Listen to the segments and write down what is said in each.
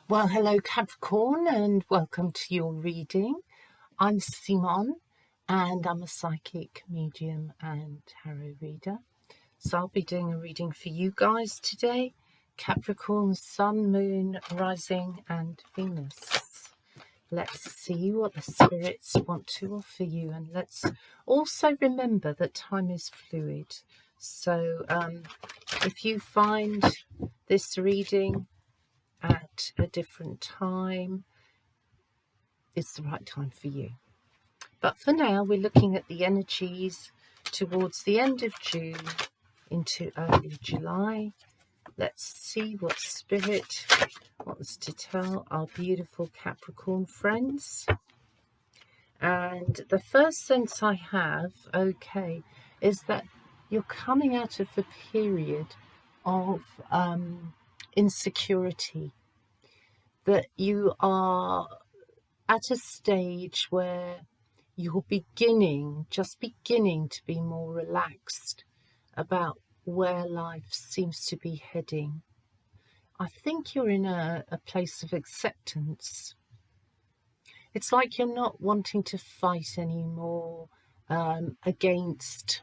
Well, hello Capricorn and welcome to your reading. I'm Simon and I'm a psychic medium and tarot reader. So I'll be doing a reading for you guys today. Capricorn, Sun, Moon, Rising and Venus. Let's see what the spirits want to offer you, and let's also remember that time is fluid. So if you find this reading at a different time, it's the right time for you. But for now, we're looking at the energies towards the end of June into early July. Let's see what Spirit wants to tell our beautiful Capricorn friends. And the first sense I have, is that you're coming out of a period of insecurity, that you are at a stage where you're just beginning to be more relaxed about where life seems to be heading. I think you're in a place of acceptance. It's like you're not wanting to fight anymore against,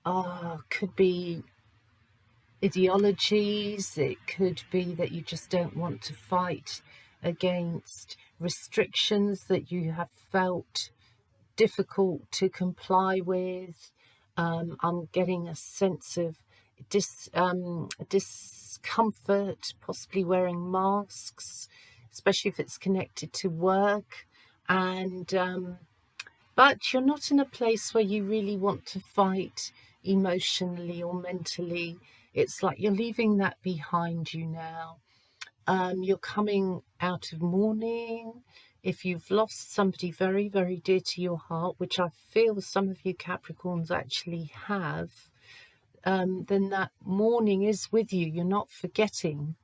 could be ideologies, it could be that you just don't want to fight against restrictions that you have felt difficult to comply with. I'm getting a sense of discomfort, possibly wearing masks, especially if it's connected to work. And but you're not in a place where you really want to fight emotionally or mentally. It's like you're leaving that behind you now. You're coming out of mourning. If you've lost somebody very, very dear to your heart, which I feel some of you Capricorns actually have, then that mourning is with you. You're not forgetting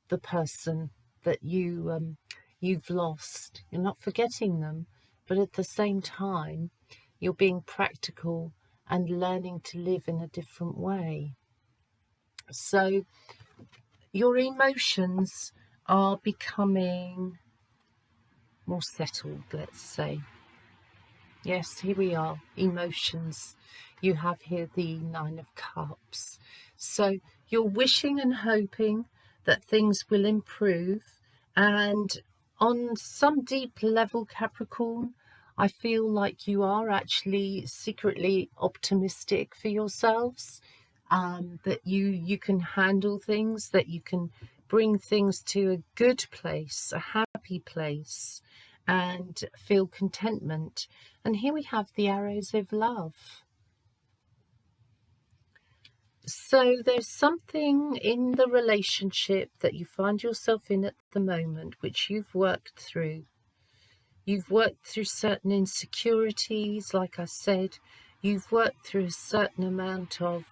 the person that you've lost. You're not forgetting them, but at the same time, you're being practical and learning to live in a different way. So your emotions are becoming more settled, let's say. Yes, here we are, emotions. You have here the Nine of Cups. So you're wishing and hoping that things will improve. And on some deep level, Capricorn, I feel like you are actually secretly optimistic for yourselves, that you can handle things, that you can bring things to a good place, a happy place, and feel contentment. And here we have the arrows of love. So there's something in the relationship that you find yourself in at the moment which you've worked through. You've worked through certain insecurities, like I said. You've worked through a certain amount of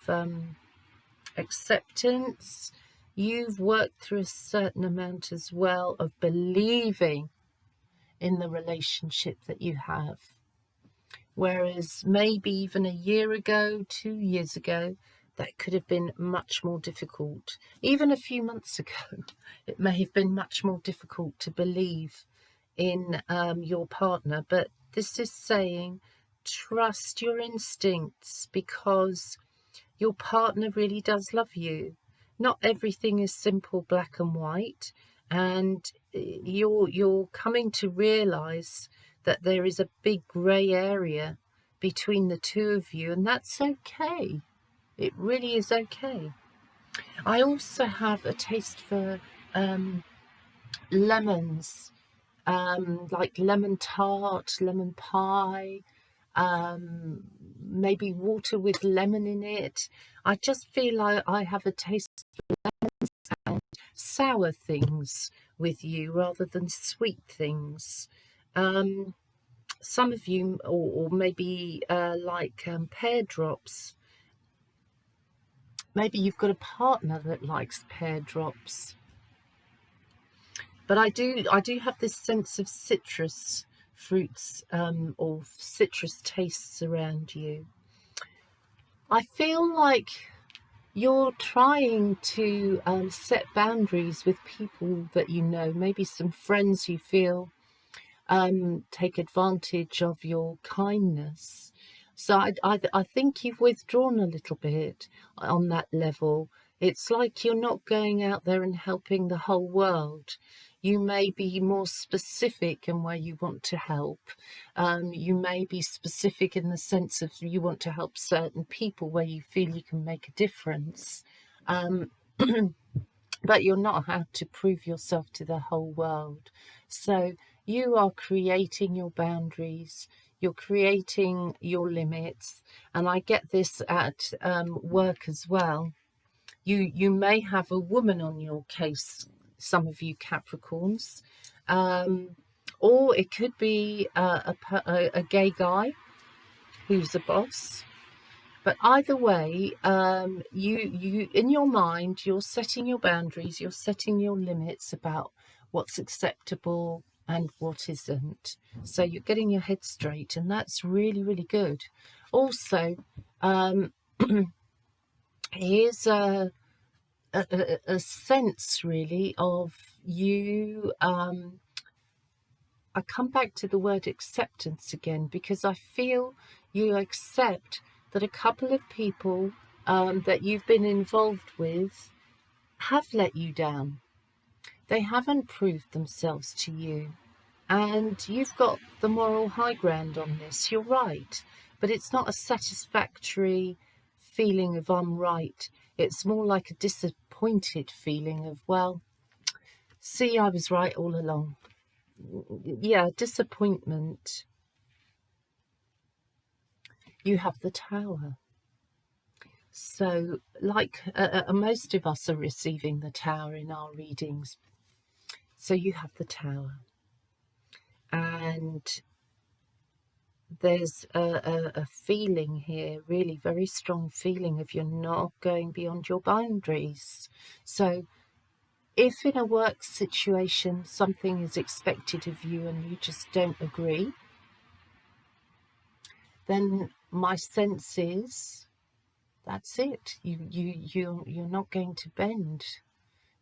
acceptance. You've worked through a certain amount as well of believing in the relationship that you have. Whereas maybe even a year ago, 2 years ago, that could have been much more difficult. Even a few months ago, it may have been much more difficult to believe in your partner. But this is saying, trust your instincts, because your partner really does love you. Not everything is simple black and white, and you're coming to realize that there is a big grey area between the two of you, and that's okay. It really is okay. I also have a taste for lemons, like lemon tart, lemon pie, maybe water with lemon in it. I just feel like I have a taste for lemons and sour things with you rather than sweet things. Some of you, or maybe like pear drops. Maybe you've got a partner that likes pear drops. But I do have this sense of citrus fruits or citrus tastes around you. I feel like you're trying to set boundaries with people that you know, maybe some friends you feel take advantage of your kindness. So I think you've withdrawn a little bit on that level. It's like you're not going out there and helping the whole world. You may be more specific in where you want to help. You may be specific in the sense of you want to help certain people where you feel you can make a difference. Um, but you're not how to prove yourself to the whole world. So you are creating your boundaries, you're creating your limits, and I get this at work as well. You may have a woman on your case, some of you Capricorns, or it could be a gay guy who's a boss. But either way, you in your mind, you're setting your boundaries, you're setting your limits about what's acceptable and what isn't. So you're getting your head straight, and that's really, really good. Also, here's a sense really of you. I come back to the word acceptance again, because I feel you accept that a couple of people that you've been involved with have let you down. They haven't proved themselves to you. And you've got the moral high ground on this. You're right. But it's not a satisfactory feeling of I'm right. It's more like a disappointed feeling of, well, see, I was right all along. Yeah, disappointment. You have the Tower. So, like most of us are receiving the Tower in our readings. So you have the Tower. And there's a feeling here, really very strong feeling of you're not going beyond your boundaries. So if in a work situation something is expected of you and you just don't agree, then my sense is that's it. You're not going to bend.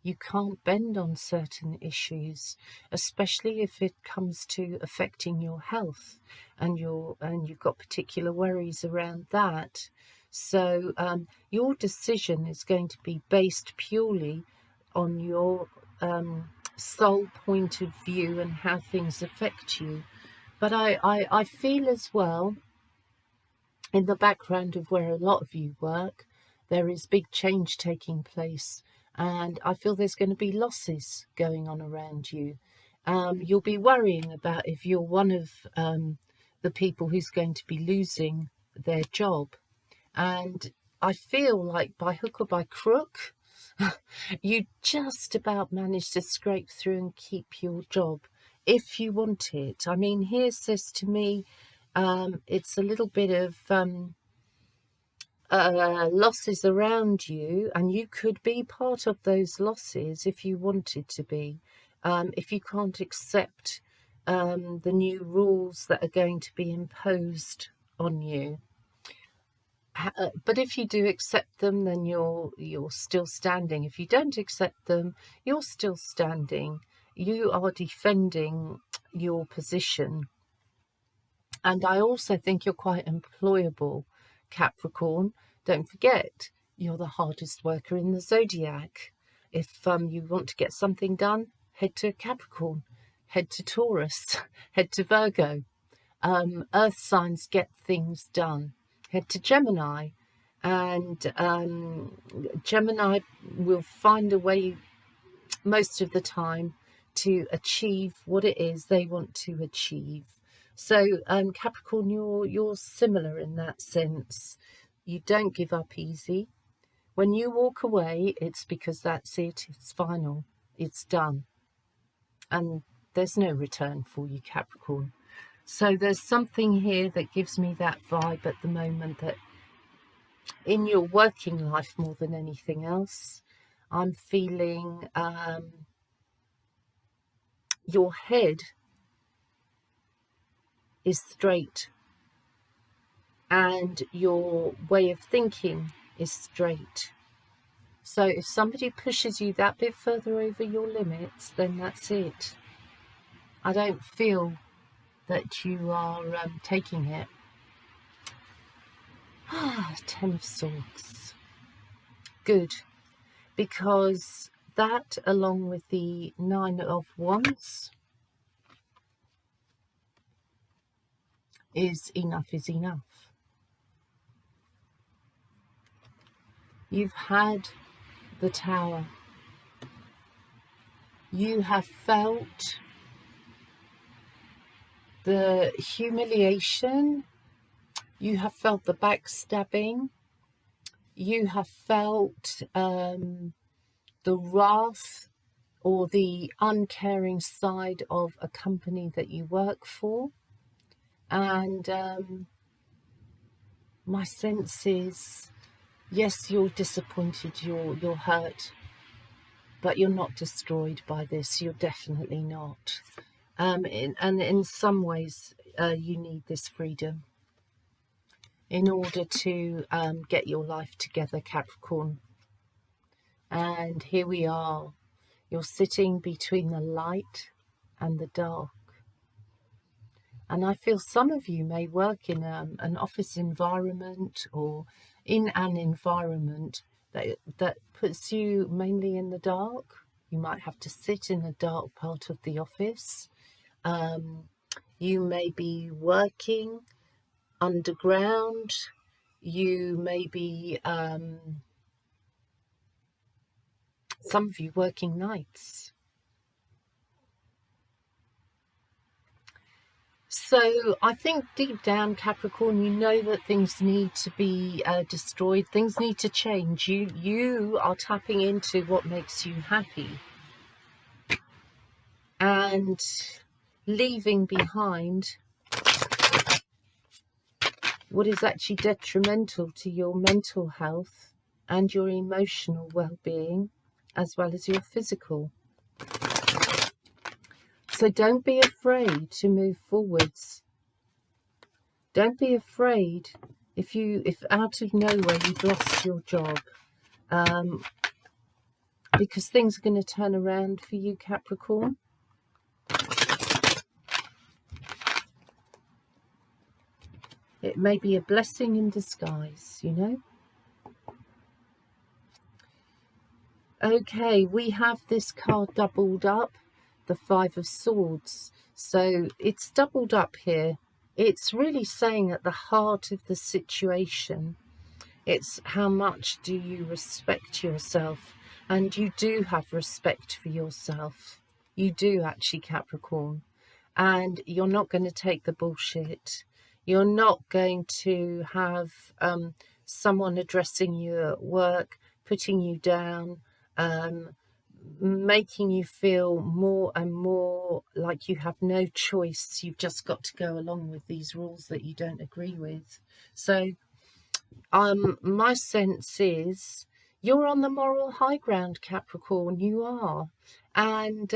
You can't bend on certain issues, especially if it comes to affecting your health, and you've got particular worries around that. So your decision is going to be based purely on your sole point of view and how things affect you. But I feel as well, in the background of where a lot of you work, there is big change taking place, and I feel there's going to be losses going on around you. You'll be worrying about if you're one of the people who's going to be losing their job. And I feel like by hook or by crook, you just about manage to scrape through and keep your job if you want it. I mean, here says to me, it's a little bit of losses around you, and you could be part of those losses if you wanted to be, if you can't accept the new rules that are going to be imposed on you. But if you do accept them, then you're still standing. If you don't accept them, you're still standing. You are defending your position. And I also think you're quite employable, Capricorn. Don't forget, you're the hardest worker in the zodiac. If you want to get something done, head to Capricorn, head to Taurus, head to Virgo. Earth signs get things done. Head to Gemini, and Gemini will find a way most of the time to achieve what it is they want to achieve. So Capricorn, you're similar in that sense. You don't give up easy. When you walk away, it's because that's it. It's final. It's done. And there's no return for you, Capricorn. So there's something here that gives me that vibe at the moment, that in your working life more than anything else, I'm feeling your head is straight and your way of thinking is straight. So if somebody pushes you that bit further over your limits, then that's it. I don't feel that you are taking it. Ten of Swords. Good. Because that, along with the Nine of Wands, is enough is enough. You've had the Tower. You have felt the humiliation. You have felt the backstabbing. You have felt the wrath or the uncaring side of a company that you work for. And my sense is, yes, you're disappointed, you're hurt, but you're not destroyed by this. You're definitely not. And in some ways, you need this freedom in order to get your life together, Capricorn. And here we are. You're sitting between the light and the dark. And I feel some of you may work in an office environment or in an environment that puts you mainly in the dark. You might have to sit in a dark part of the office. You may be working underground. You may be, some of you working nights. So I think deep down, Capricorn, you know that things need to be destroyed. Things need to change. You are tapping into what makes you happy and leaving behind what is actually detrimental to your mental health and your emotional well-being, as well as your physical. So don't be afraid to move forwards. Don't be afraid if out of nowhere you've lost your job, because things are going to turn around for you, Capricorn. It may be a blessing in disguise, you know. Okay, we have this card doubled up, the Five of Swords. So it's doubled up here. It's really saying at the heart of the situation, it's how much do you respect yourself? And you do have respect for yourself. You do actually, Capricorn. And you're not going to take the bullshit. You're not going to have someone addressing you at work, putting you down, making you feel more and more like you have no choice. You've just got to go along with these rules that you don't agree with. So my sense is you're on the moral high ground, Capricorn. You are. And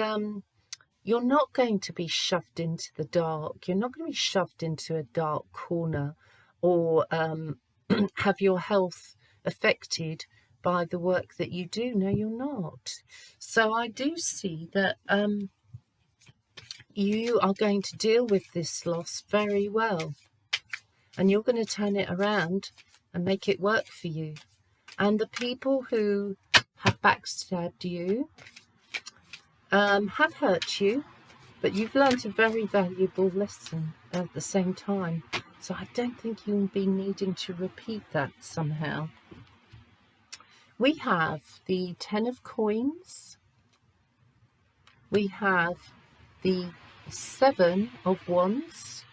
you're not going to be shoved into the dark. You're not going to be shoved into a dark corner or have your health affected by the work that you do. No, you're not. So I do see that you are going to deal with this loss very well. And you're going to turn it around and make it work for you. And the people who have backstabbed you have hurt you, but you've learned a very valuable lesson at the same time. So I don't think you'll be needing to repeat that somehow. We have the Ten of Coins. We have the Seven of Wands.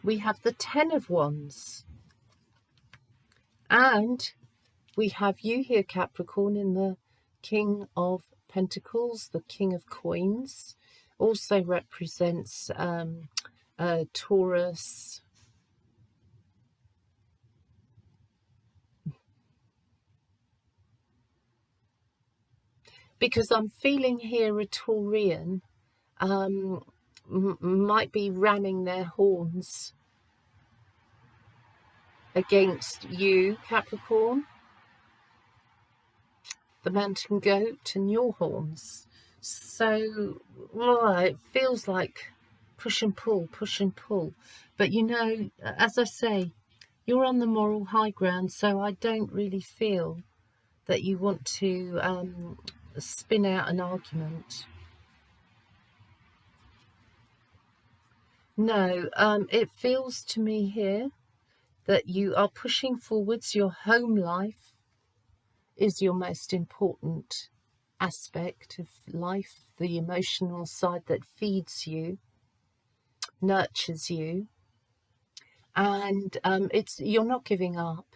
We have the Ten of Wands. And we have you here, Capricorn, in the King of Pentacles, the King of Coins. Also represents Taurus. Because I'm feeling here a Taurian might be ramming their horns against you, Capricorn. the mountain goat and your horns. So, well, it feels like push and pull, push and pull. But you know, as I say, you're on the moral high ground, so I don't really feel that you want to spin out an argument. No, it feels to me here that you are pushing forwards. Your home life is your most important aspect of life, the emotional side that feeds you, nurtures you, and you're not giving up.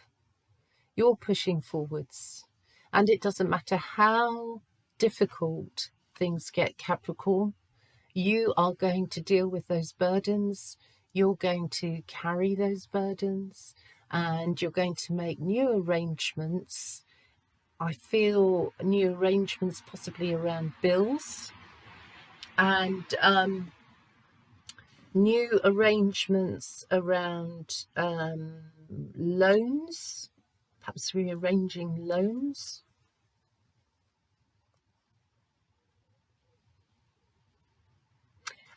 You're pushing forwards, and it doesn't matter how difficult things get, Capricorn. You are going to deal with those burdens. You're going to carry those burdens, and you're going to make new arrangements. I feel new arrangements possibly around bills, and new arrangements around loans, perhaps rearranging loans.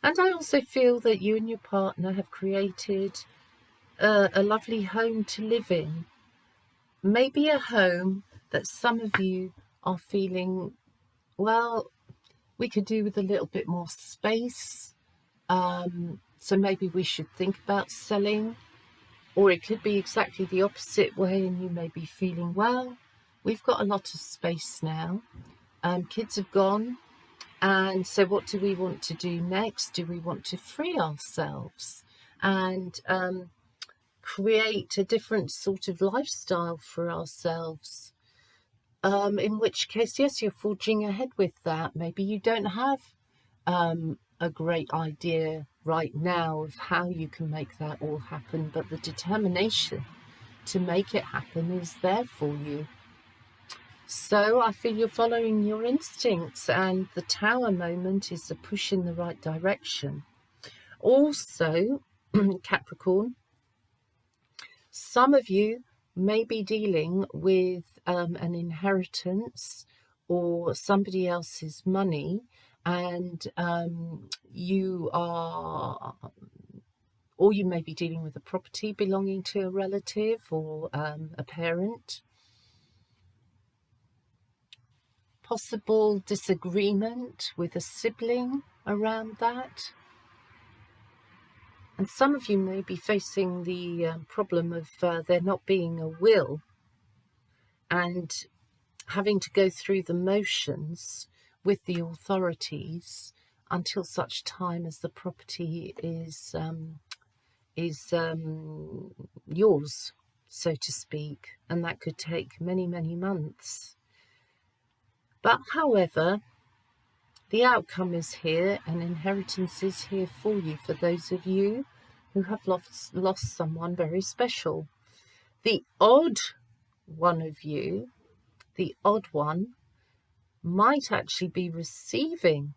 And I also feel that you and your partner have created a lovely home to live in. Maybe a home that some of you are feeling, well, we could do with a little bit more space. So maybe we should think about selling. Or it could be exactly the opposite way, and you may be feeling, well, we've got a lot of space now. Kids have gone. And so what do we want to do next? Do we want to free ourselves and create a different sort of lifestyle for ourselves? In which case, yes, you're forging ahead with that. Maybe you don't have a great idea right now of how you can make that all happen, but the determination to make it happen is there for you. So I feel you're following your instincts, and the Tower moment is a push in the right direction. Also, Capricorn, some of you may be dealing with an inheritance or somebody else's money, and you may be dealing with a property belonging to a relative or a parent. Possible disagreement with a sibling around that. And some of you may be facing the problem of there not being a will and having to go through the motions with the authorities until such time as the property is yours, so to speak, and that could take many, many months. But however, the outcome is here, and inheritance is here for you, for those of you who have lost someone very special. The odd one of you, the odd one, might actually be receiving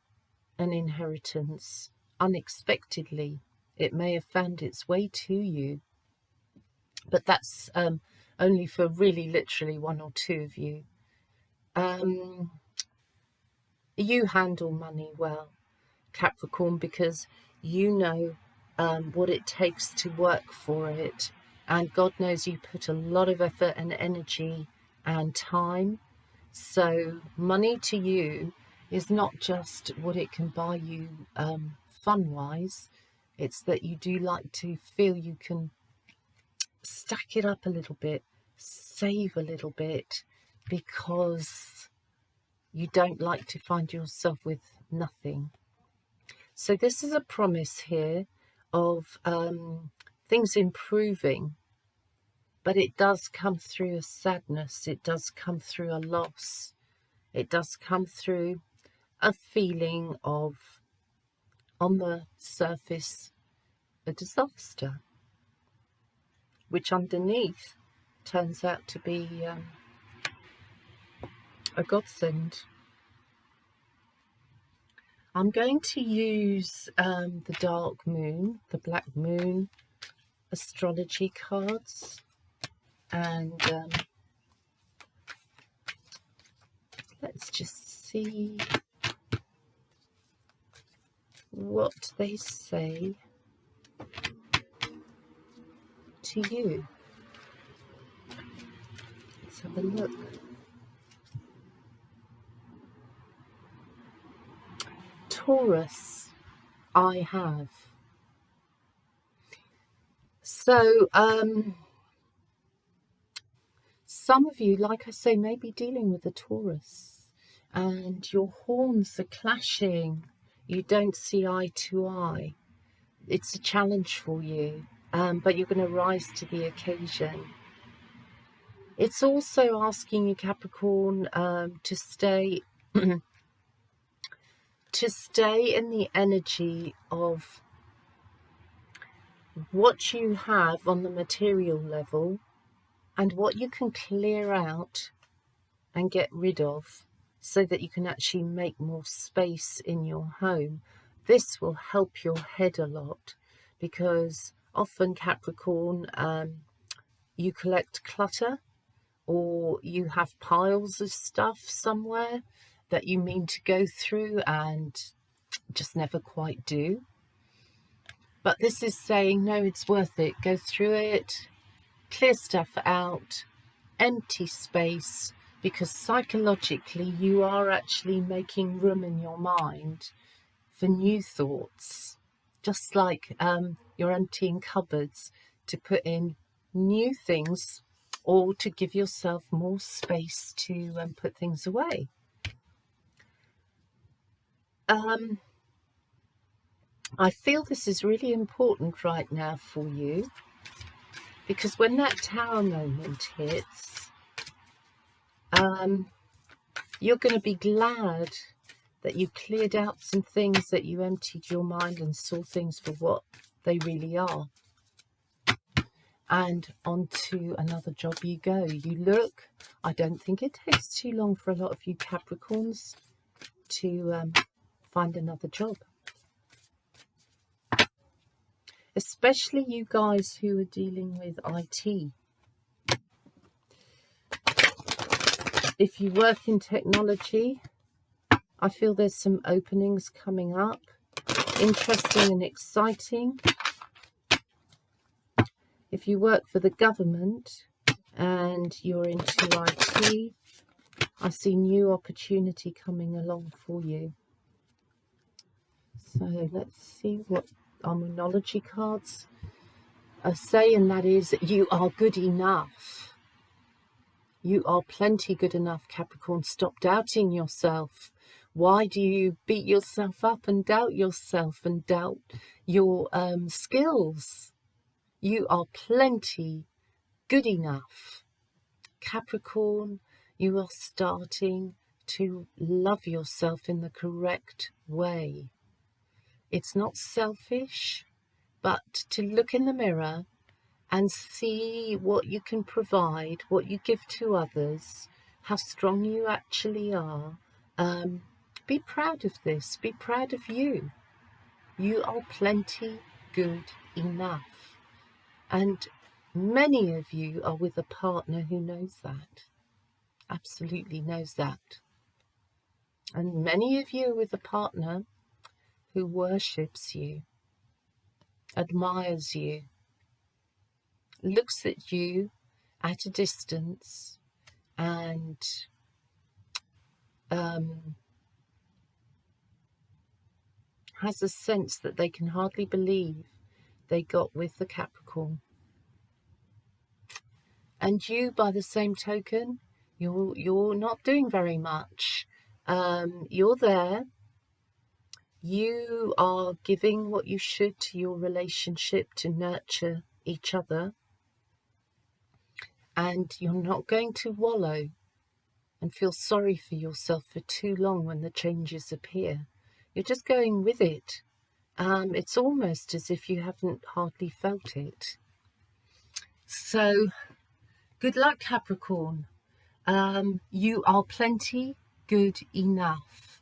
an inheritance unexpectedly. It may have found its way to you, but that's only for really literally one or two of you. You handle money well, Capricorn, because you know what it takes to work for it, and God knows you put a lot of effort and energy and time. So money to you is not just what it can buy you fun-wise. It's that you do like to feel you can stack it up a little bit, save a little bit, because you don't like to find yourself with nothing. So this is a promise here of things improving, but it does come through a sadness. It does come through a loss. It does come through a feeling of, on the surface, a disaster, which underneath turns out to be a godsend. I'm going to use the dark moon, the black moon astrology cards, and Let's just see what they say to you. Let's have a look. Taurus, I have. So, some of you, like I say, may be dealing with a Taurus and your horns are clashing. You don't see eye to eye. It's a challenge for you, but you're going to rise to the occasion. It's also asking you, Capricorn, to stay to stay in the energy of what you have on the material level and what you can clear out and get rid of so that you can actually make more space in your home. This will help your head a lot because often, Capricorn, you collect clutter or you have piles of stuff somewhere that you mean to go through and just never quite do. But this is saying, no, it's worth it. Go through it, clear stuff out, empty space, because psychologically you are actually making room in your mind for new thoughts. Just like you're emptying cupboards to put in new things or to give yourself more space to put things away. I feel this is really important right now for you because when that Tower moment hits, you're going to be glad that you cleared out some things, that you emptied your mind and saw things for what they really are. And on to another job you go. You look, I don't think it takes too long for a lot of you Capricorns to find another job. Especially you guys who are dealing with IT. If you work in technology, I feel there's some openings coming up. Interesting and exciting. If you work for the government and you're into IT, I see new opportunity coming along for you. So let's see what our Moonology cards are saying. That is, you are good enough. You are plenty good enough, Capricorn. Stop doubting yourself. Why do you beat yourself up and doubt yourself and doubt your skills? You are plenty good enough. Capricorn, you are starting to love yourself in the correct way. It's not selfish, but to look in the mirror and see what you can provide, what you give to others, how strong you actually are. Be proud of this. Be proud of you. You are plenty good enough. And many of you are with a partner who knows that. Absolutely knows that. And many of you are with a partner who worships you, admires you, looks at you at a distance and has a sense that they can hardly believe they got with the Capricorn. And you, by the same token, you're not doing very much. You're there. You are giving what you should to your relationship to nurture each other. And you're not going to wallow and feel sorry for yourself for too long when the changes appear. You're just going with it. It's almost as if you haven't hardly felt it. So, good luck, Capricorn. You are plenty good enough.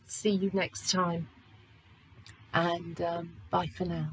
See you next time. And bye for now.